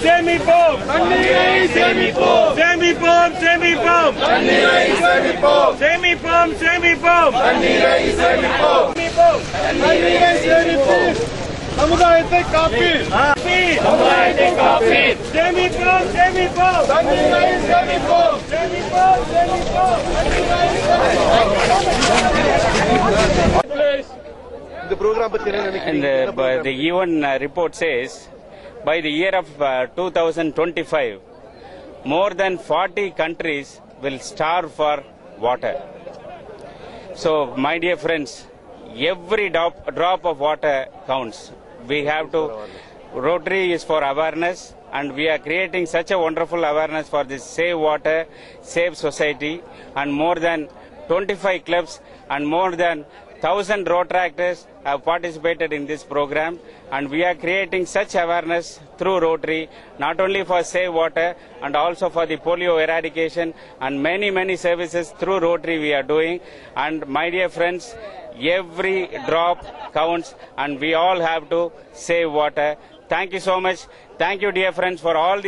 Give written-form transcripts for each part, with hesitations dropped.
Semipom. Semipom. Semipom. Semipom. Semipom. Semipom. Semipom. समुदायத்தை காப்பீர் சமுதாயத்தை காப்பீர் Semipom. Semipom. தண்ணீரை சேமிப்போம் Semipom. Semipom. இந்த புரோகிராம் பத்தி என்ன நினைக்கிறீங்க? And the UN report says by the year of 2025, more than 40 countries will starve for water. So, my dear friends, every drop of water counts. We have to, Rotary is for awareness, and we are creating such a wonderful awareness for this Save Water, Save Society, and more than 25 clubs and more than 1,000 Rotaractors have participated in this program, and we are creating such awareness through Rotary, not only for Save Water and also for the polio eradication, and many services through Rotary we are doing. And my dear friends, every drop counts, and we all have to save water. Thank you so much. Thank you, dear friends, for all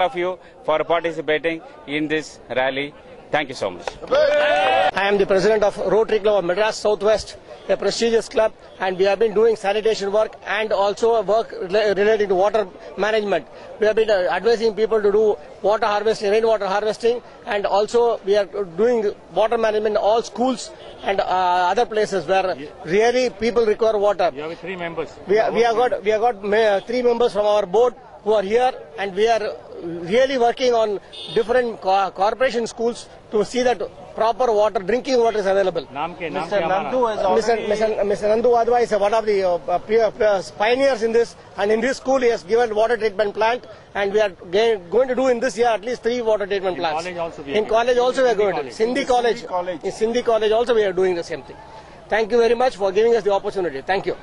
of you for participating in this rally. Thank you so much. I am the president of Rotary Club of Madras Southwest, a prestigious club, and we have been doing sanitation work and also work related to water management. We have been advising people to do water harvesting, rainwater harvesting, and also we are doing water management in all schools and other places where really people require water. You have 3 members. We have got 3 members from our board who are here, and we are really working on different corporation schools to see that proper water, drinking water is available. Mr. Nandu Wadhwa is one of the pioneers in this, and in this school he has given water treatment plant, and we are going to do in this year at least 3 water treatment plants. In college also we are going to do. Sindhi College also we are doing the same thing. Thank you very much for giving us the opportunity. Thank you.